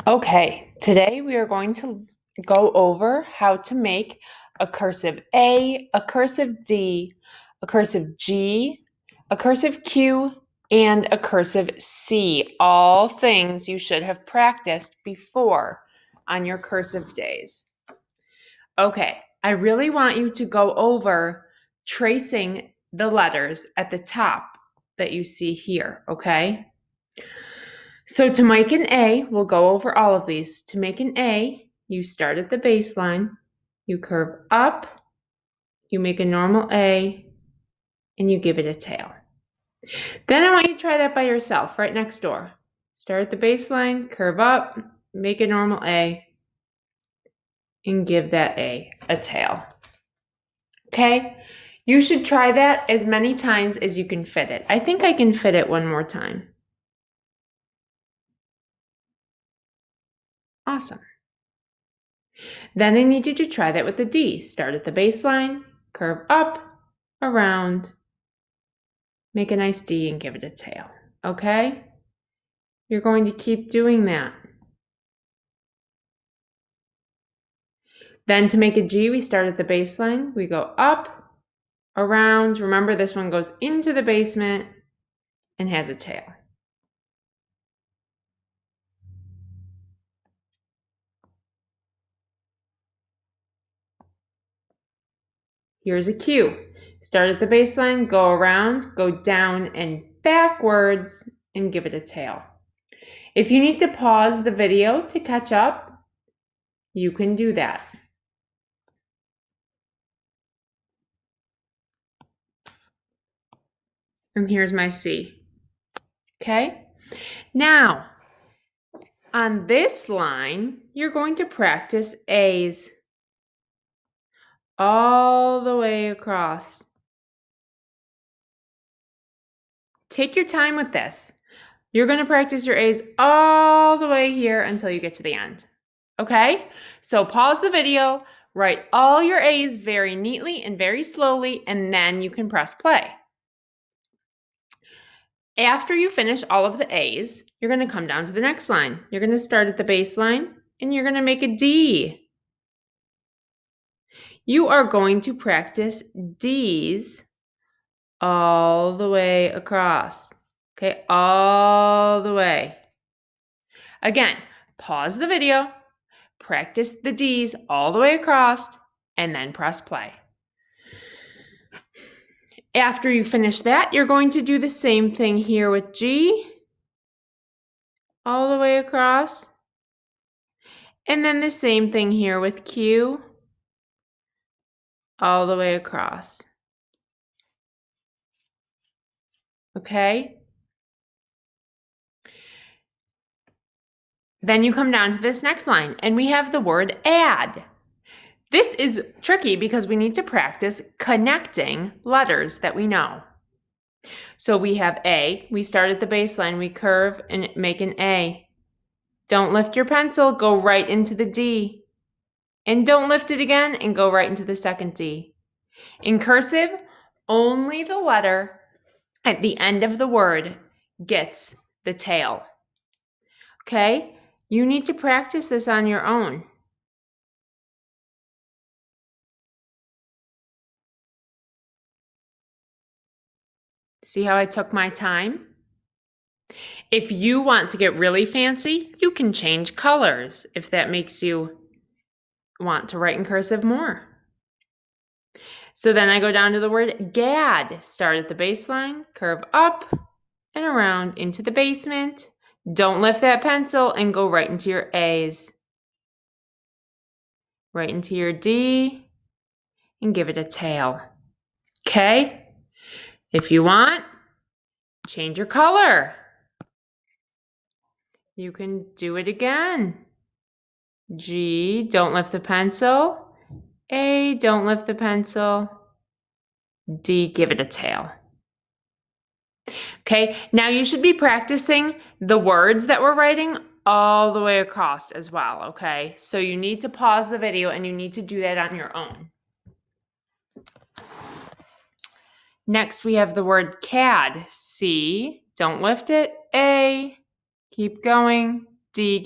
Okay, today we are going to go over how to make a cursive A, a cursive D, a cursive G, a cursive Q, and a cursive C. All things you should have practiced before on your cursive days. Okay, I really want you to go over tracing the letters at the top that you see here, okay? So to make an A, we'll go over all of these. To make an A, you start at the baseline, you curve up, you make a normal A, and you give it a tail. Then I want you to try that by yourself, right next door. Start at the baseline, curve up, make a normal A, and give that A a tail. Okay? You should try that as many times as you can fit it. I think I can fit it one more time. Awesome. Then I need you to try that with the D. Start at the baseline, curve up, around, make a nice D and give it a tail, okay? You're going to keep doing that. Then to make a G, we start at the baseline, we go up, around. Remember, this one goes into the basement and has a tail. Here's a Q. Start at the baseline, go around, go down and backwards, and give it a tail. If you need to pause the video to catch up, you can do that. And here's my C. Okay? Now, on this line, you're going to practice A's all the way across. Take your time with this. You're going to practice your A's all the way here until you get to the end. Okay? So pause the video, write all your A's very neatly and very slowly, and then you can press play. After you finish all of the A's, you're going to come down to the next line. You're going to start at the baseline, and you're going to make a D. You are going to practice D's all the way across. Okay, all the way. Again, pause the video, practice the D's all the way across, and then press play. After you finish that, you're going to do the same thing here with G, all the way across, and then the same thing here with Q, all the way across. Okay? Then you come down to this next line, and we have the word add. This is tricky because we need to practice connecting letters that we know. So we have A. We start at the baseline. We curve and make an A. Don't lift your pencil. Go right into the D. And don't lift it again and go right into the second D. In cursive, only the letter at the end of the word gets the tail. Okay? You need to practice this on your own. See how I took my time? If you want to get really fancy, you can change colors if that makes you want to write in cursive more. So then I go down to the word gad. Start at the baseline, curve up and around into the basement. Don't lift that pencil and go right into your A's. Right into your D and give it a tail. Okay? If you want, change your color. You can do it again. G, don't lift the pencil. A, don't lift the pencil. D, give it a tail. Okay, now you should be practicing the words that we're writing all the way across as well, okay? So you need to pause the video and you need to do that on your own. Next, we have the word cad. C, don't lift it. A, keep going. D,